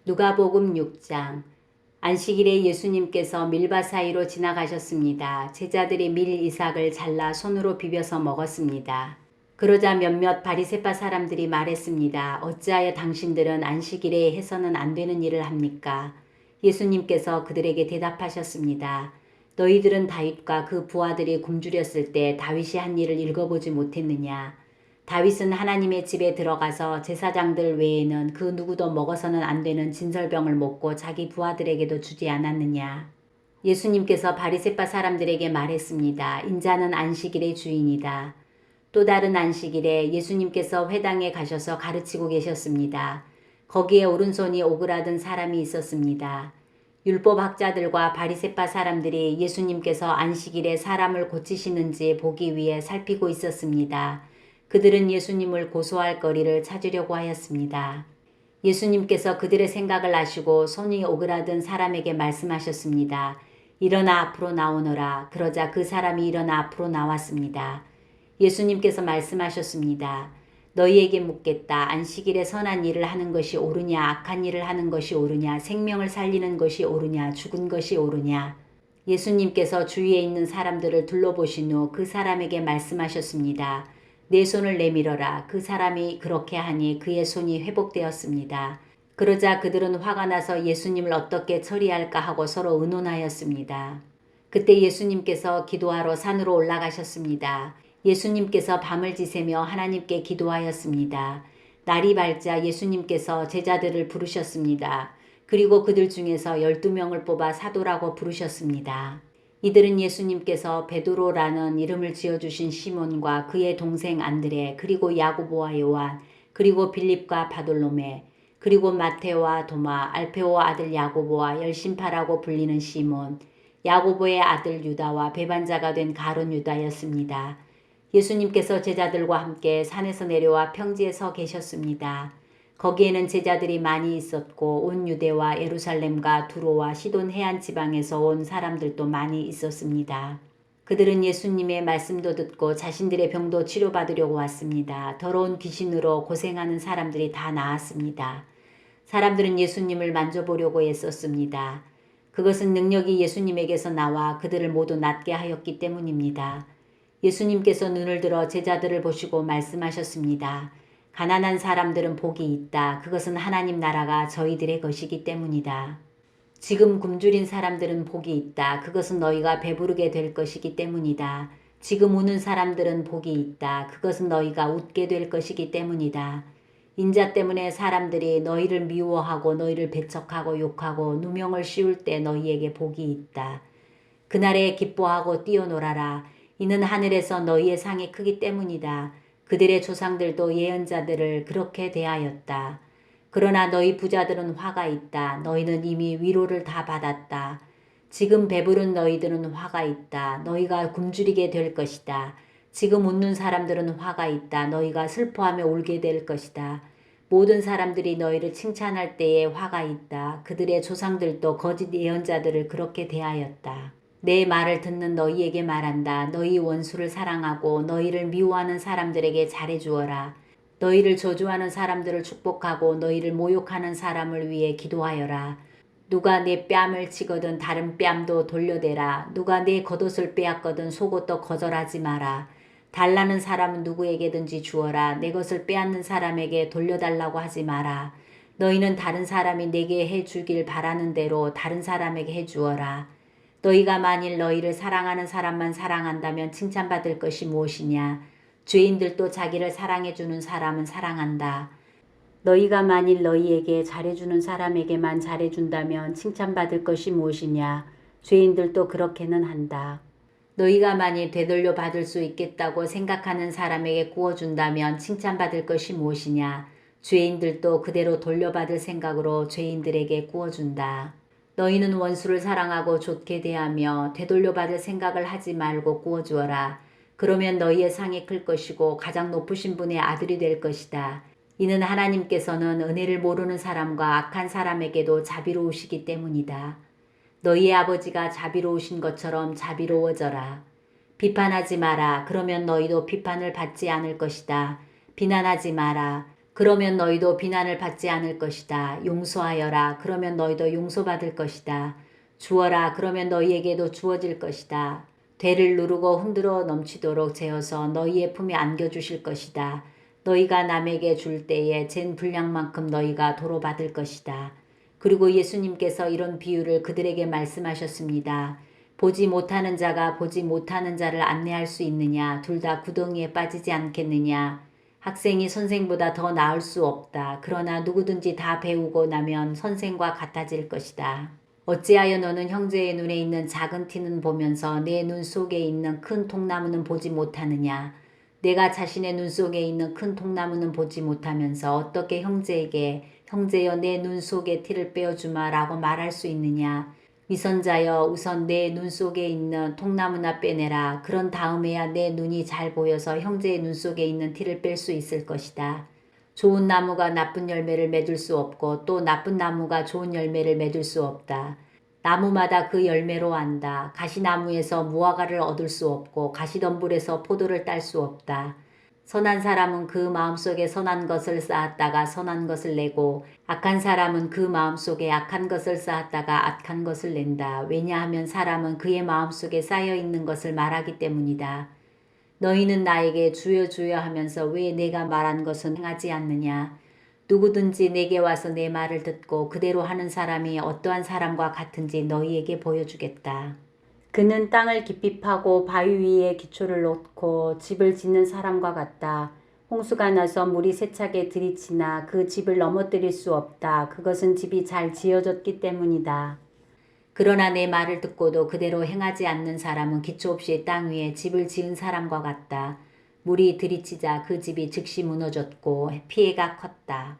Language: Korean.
누가복음 6장. 안식일에 예수님께서 밀밭 사이로 지나가셨습니다. 제자들이 밀 이삭을 잘라 손으로 비벼서 먹었습니다. 그러자 몇몇 바리새파 사람들이 말했습니다. 어찌하여 당신들은 안식일에 해서는 안 되는 일을 합니까? 예수님께서 그들에게 대답하셨습니다. 너희들은 다윗과 그 부하들이 굶주렸을 때 다윗이 한 일을 읽어보지 못했느냐? 다윗은 하나님의 집에 들어가서 제사장들 외에는 그 누구도 먹어서는 안 되는 진설병을 먹고 자기 부하들에게도 주지 않았느냐. 예수님께서 바리새파 사람들에게 말했습니다. 인자는 안식일의 주인이다. 또 다른 안식일에 예수님께서 회당에 가셔서 가르치고 계셨습니다. 거기에 오른손이 오그라든 사람이 있었습니다. 율법학자들과 바리새파 사람들이 예수님께서 안식일에 사람을 고치시는지 보기 위해 살피고 있었습니다. 그들은 예수님을 고소할 거리를 찾으려고 하였습니다. 예수님께서 그들의 생각을 아시고 손이 오그라든 사람에게 말씀하셨습니다. 일어나 앞으로 나오너라. 그러자 그 사람이 일어나 앞으로 나왔습니다. 예수님께서 말씀하셨습니다. 너희에게 묻겠다. 안식일에 선한 일을 하는 것이 옳으냐, 악한 일을 하는 것이 옳으냐, 생명을 살리는 것이 옳으냐, 죽은 것이 옳으냐. 예수님께서 주위에 있는 사람들을 둘러보신 후 그 사람에게 말씀하셨습니다. 내 손을 내밀어라. 그 사람이 그렇게 하니 그의 손이 회복되었습니다. 그러자 그들은 화가 나서 예수님을 어떻게 처리할까 하고 서로 의논하였습니다. 그때 예수님께서 기도하러 산으로 올라가셨습니다. 예수님께서 밤을 지새며 하나님께 기도하였습니다. 날이 밝자 예수님께서 제자들을 부르셨습니다. 그리고 그들 중에서 12명을 뽑아 사도라고 부르셨습니다. 이들은 예수님께서 베드로라는 이름을 지어주신 시몬과 그의 동생 안드레, 그리고 야고보와 요한, 그리고 빌립과 바돌로메, 그리고 마테오와 도마, 알페오 아들 야고보와 열심파라고 불리는 시몬, 야고보의 아들 유다와 배반자가 된 가룟 유다였습니다. 예수님께서 제자들과 함께 산에서 내려와 평지에 서 계셨습니다. 거기에는 제자들이 많이 있었고 온 유대와 예루살렘과 두로와 시돈 해안 지방에서 온 사람들도 많이 있었습니다. 그들은 예수님의 말씀도 듣고 자신들의 병도 치료받으려고 왔습니다. 더러운 귀신으로 고생하는 사람들이 다 나았습니다. 사람들은 예수님을 만져보려고 애썼습니다. 그것은 능력이 예수님에게서 나와 그들을 모두 낫게 하였기 때문입니다. 예수님께서 눈을 들어 제자들을 보시고 말씀하셨습니다. 가난한 사람들은 복이 있다. 그것은 하나님 나라가 저희들의 것이기 때문이다. 지금 굶주린 사람들은 복이 있다. 그것은 너희가 배부르게 될 것이기 때문이다. 지금 우는 사람들은 복이 있다. 그것은 너희가 웃게 될 것이기 때문이다. 인자 때문에 사람들이 너희를 미워하고 너희를 배척하고 욕하고 누명을 씌울 때 너희에게 복이 있다. 그날에 기뻐하고 뛰어놀아라. 이는 하늘에서 너희의 상이 크기 때문이다. 그들의 조상들도 예언자들을 그렇게 대하였다. 그러나 너희 부자들은 화가 있다. 너희는 이미 위로를 다 받았다. 지금 배부른 너희들은 화가 있다. 너희가 굶주리게 될 것이다. 지금 웃는 사람들은 화가 있다. 너희가 슬퍼하며 울게 될 것이다. 모든 사람들이 너희를 칭찬할 때에 화가 있다. 그들의 조상들도 거짓 예언자들을 그렇게 대하였다. 내 말을 듣는 너희에게 말한다. 너희 원수를 사랑하고 너희를 미워하는 사람들에게 잘해주어라. 너희를 저주하는 사람들을 축복하고 너희를 모욕하는 사람을 위해 기도하여라. 누가 내 뺨을 치거든 다른 뺨도 돌려대라. 누가 내 겉옷을 빼앗거든 속옷도 거절하지 마라. 달라는 사람은 누구에게든지 주어라. 내 것을 빼앗는 사람에게 돌려달라고 하지 마라. 너희는 다른 사람이 내게 해주길 바라는 대로 다른 사람에게 해주어라. 너희가 만일 너희를 사랑하는 사람만 사랑한다면 칭찬받을 것이 무엇이냐. 죄인들도 자기를 사랑해주는 사람은 사랑한다. 너희가 만일 너희에게 잘해주는 사람에게만 잘해준다면 칭찬받을 것이 무엇이냐. 죄인들도 그렇게는 한다. 너희가 만일 되돌려 받을 수 있겠다고 생각하는 사람에게 구워준다면 칭찬받을 것이 무엇이냐. 죄인들도 그대로 돌려받을 생각으로 죄인들에게 구워준다. 너희는 원수를 사랑하고 좋게 대하며 되돌려받을 생각을 하지 말고 구워주어라. 그러면 너희의 상이 클 것이고 가장 높으신 분의 아들이 될 것이다. 이는 하나님께서는 은혜를 모르는 사람과 악한 사람에게도 자비로우시기 때문이다. 너희의 아버지가 자비로우신 것처럼 자비로워져라. 비판하지 마라. 그러면 너희도 비판을 받지 않을 것이다. 비난하지 마라. 그러면 너희도 비난을 받지 않을 것이다. 용서하여라. 그러면 너희도 용서받을 것이다. 주어라. 그러면 너희에게도 주어질 것이다. 되를 누르고 흔들어 넘치도록 재어서 너희의 품에 안겨주실 것이다. 너희가 남에게 줄 때에 잰 분량만큼 너희가 도로 받을 것이다. 그리고 예수님께서 이런 비유를 그들에게 말씀하셨습니다. 보지 못하는 자가 보지 못하는 자를 안내할 수 있느냐? 둘 다 구덩이에 빠지지 않겠느냐? 학생이 선생보다 더 나을 수 없다. 그러나 누구든지 다 배우고 나면 선생과 같아질 것이다. 어찌하여 너는 형제의 눈에 있는 작은 티는 보면서 내 눈 속에 있는 큰 통나무는 보지 못하느냐? 내가 자신의 눈 속에 있는 큰 통나무는 보지 못하면서 어떻게 형제에게 형제여 내 눈 속의 티를 빼어주마 라고 말할 수 있느냐? 위선자여 우선 내 눈 속에 있는 통나무나 빼내라. 그런 다음에야 내 눈이 잘 보여서 형제의 눈 속에 있는 티를 뺄 수 있을 것이다. 좋은 나무가 나쁜 열매를 맺을 수 없고 또 나쁜 나무가 좋은 열매를 맺을 수 없다. 나무마다 그 열매로 안다. 가시나무에서 무화과를 얻을 수 없고 가시덤불에서 포도를 딸 수 없다. 선한 사람은 그 마음속에 선한 것을 쌓았다가 선한 것을 내고 악한 사람은 그 마음속에 악한 것을 쌓았다가 악한 것을 낸다. 왜냐하면 사람은 그의 마음속에 쌓여 있는 것을 말하기 때문이다. 너희는 나에게 주여 주여 하면서 왜 내가 말한 것은 행하지 않느냐? 누구든지 내게 와서 내 말을 듣고 그대로 하는 사람이 어떠한 사람과 같은지 너희에게 보여주겠다. 그는 땅을 깊이 파고 바위 위에 기초를 놓고 집을 짓는 사람과 같다. 홍수가 나서 물이 세차게 들이치나 그 집을 넘어뜨릴 수 없다. 그것은 집이 잘 지어졌기 때문이다. 그러나 내 말을 듣고도 그대로 행하지 않는 사람은 기초 없이 땅 위에 집을 지은 사람과 같다. 물이 들이치자 그 집이 즉시 무너졌고 피해가 컸다.